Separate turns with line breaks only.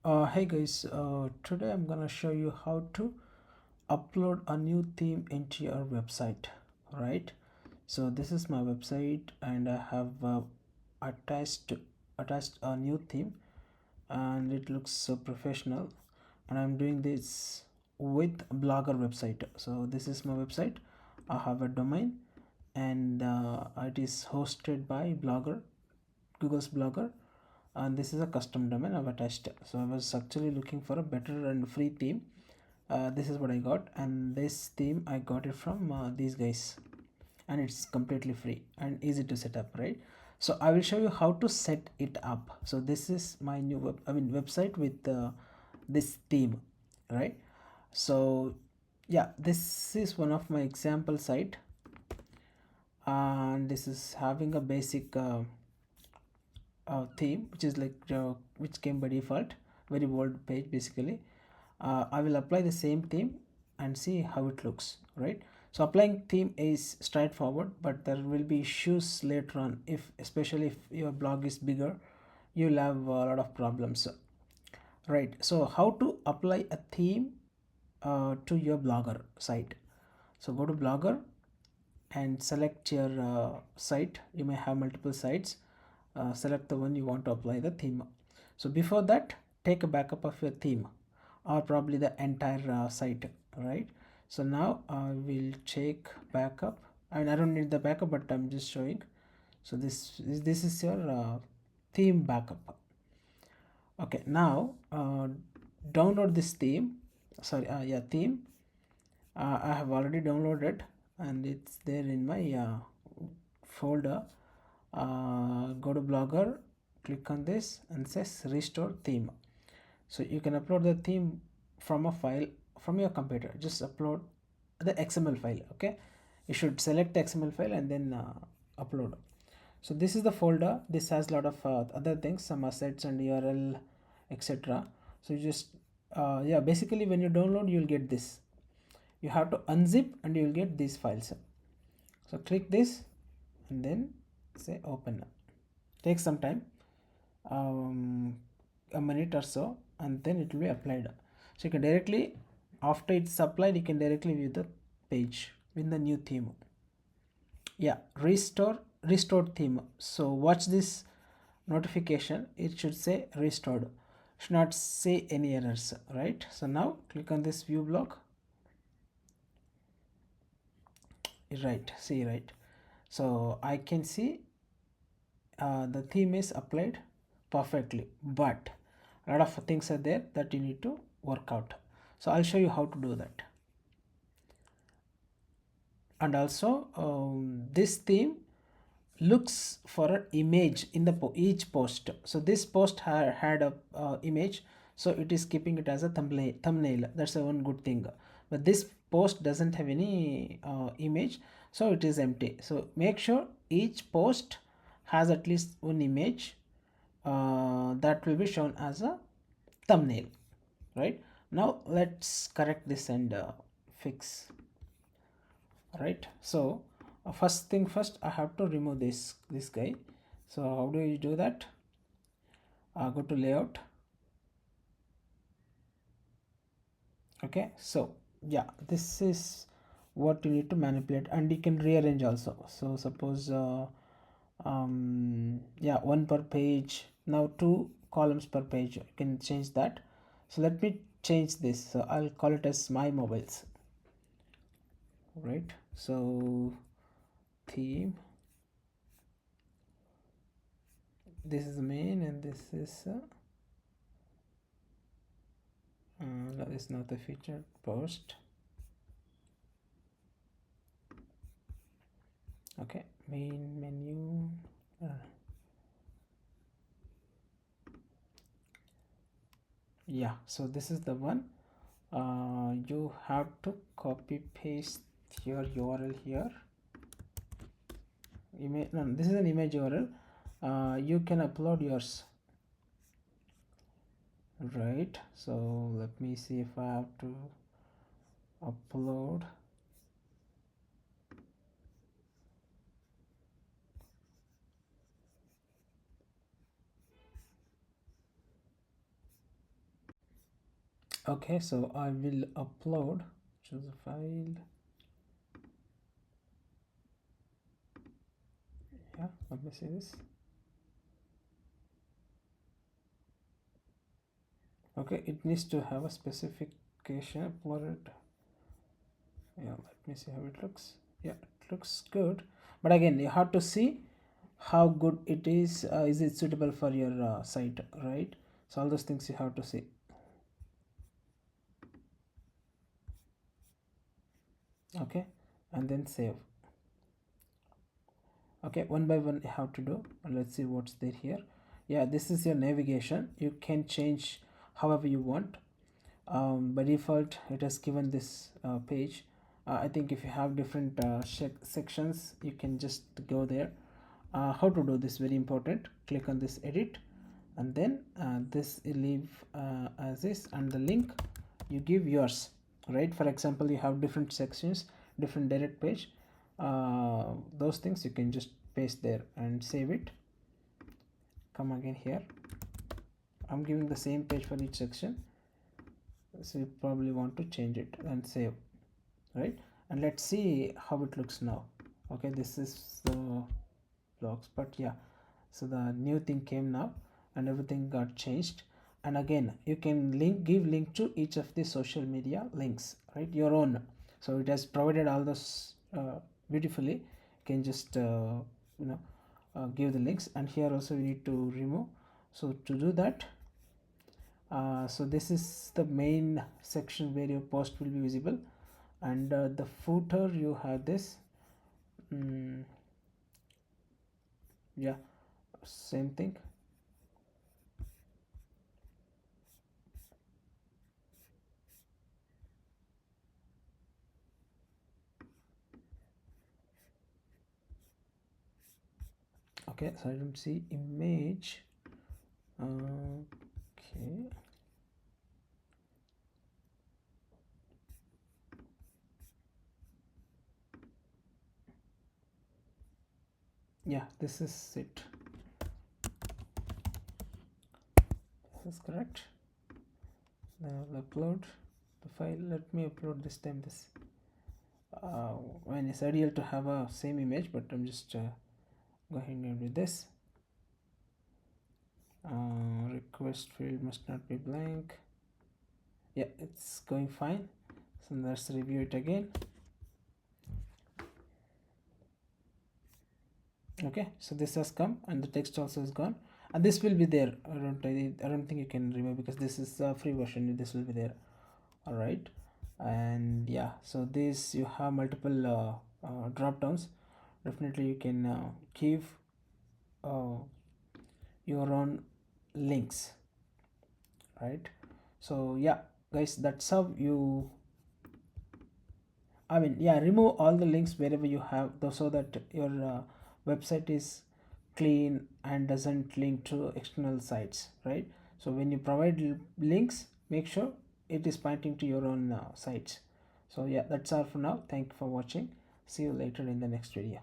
Hey guys, today I'm gonna show you how to upload a new theme into your website, right? So this is my website and I have attached attached a new theme and it looks so professional, and I'm doing this with Blogger website. So this is my website. I have a domain and it is hosted by Blogger, Google's Blogger, and this is a custom domain I've attached. So I was actually looking for a better and free theme. This is what I got, and this theme I got it from these guys, and it's completely free and easy to set up, right? So I will show you how to set it up. So this is my new website with this theme, right? So yeah, this is one of my example site, and this is having a basic theme which is like which came by default, very bold page basically. I will apply the same theme and see how it looks, right? So applying theme is straightforward, but there will be issues later on, if especially if your blog is bigger, you'll have a lot of problems, right? So how to apply a theme to your Blogger site? So go to Blogger and select your site. You may have multiple sites. Select the one you want to apply the theme. So before that, take a backup of your theme or probably the entire site, right? So now I will check backup. I mean, I don't need the backup, but I'm just showing. So this is your theme backup. Okay, now download this theme. Sorry, yeah, theme. I have already downloaded and it's there in my folder. Go to Blogger, click on this and says restore theme. So you can upload the theme from a file from your computer. Just upload the XML file. Okay, you should select the XML file and then upload. So this is the folder. This has a lot of other things, some assets and URL, etc. So you just yeah, basically when you download, you'll get this. You have to unzip and you will get these files. So click this and then say open. Take some time, um, a minute or so, and then it will be applied. So you can directly, after it's applied, you can directly view the page with the new theme. Yeah, restore theme. So watch this notification. It should say restored, should not say any errors, right? So now click on this view block, right? See, right? So I can see the theme is applied perfectly, but a lot of things are there that you need to work out. So I'll show you how to do that. And also this theme looks for an image in the each post. So this post had a image, so it is keeping it as a thumbnail. That's a one good thing, but this post doesn't have any image, so it is empty. So make sure each post has at least one image that will be shown as a thumbnail, right? Now let's correct this and fix, right? So first thing first, I have to remove this guy. So how do you do that? Go to layout. Okay, so yeah, this is what you need to manipulate, and you can rearrange also. So suppose yeah, one per page, now two columns per page, you can change that. So let me change this. So I'll call it as my mobiles, right? So theme, this is the main and this is no, this is not the featured post. Okay, main menu, yeah, so this is the one. You have to copy paste your URL here. Image, no, this is an image URL. You can upload yours, right? So let me see if I have to upload. Okay, so I will upload, choose a file. Yeah, let me see this. Okay, it needs to have a specification uploaded. Yeah, let me see how it looks. Yeah, it looks good, but again you have to see how good it is it suitable for your site, right? So all those things you have to see. Okay, and then save. Okay, one by one you have to do. Let's see what's there here. Yeah, this is your navigation. You can change however you want. By default it has given this page. I think if you have different sections you can just go there. How to do this, very important. Click on this edit, and then this you leave as is, and the link you give yours, right? For example, you have different sections, different direct page, those things you can just paste there and save it. Come again here. I'm giving the same page for each section, so you probably want to change it and save, right? And let's see how it looks now. Okay, this is the blocks, but yeah, so the new thing came now and everything got changed. And again you can give link to each of the social media links, right? Your own. So it has provided all those beautifully. You can just you know give the links, and here also we need to remove. So to do that, so this is the main section where your post will be visible, and the footer you have this. mm, yeah, same thing. Okay, so I don't see image. Okay, yeah, this is it. This is correct. Now I'll upload the file. Let me upload this time this. When it's ideal to have a same image, but I'm just going ahead with this. Request field must not be blank. Yeah, it's going fine. So let's review it again. Okay, so this has come and the text also is gone, and this will be there. I don't think you can remove, because this is a free version. This will be there. All right, and yeah, so this you have multiple drop downs. Definitely you can give uh, your own links, right? So yeah, guys, that's how you, I mean, yeah, remove all the links wherever you have those, so that your website is clean and doesn't link to external sites, right? So when you provide links, make sure it is pointing to your own sites. So yeah, that's all for now. Thank you for watching. See you later in the next video.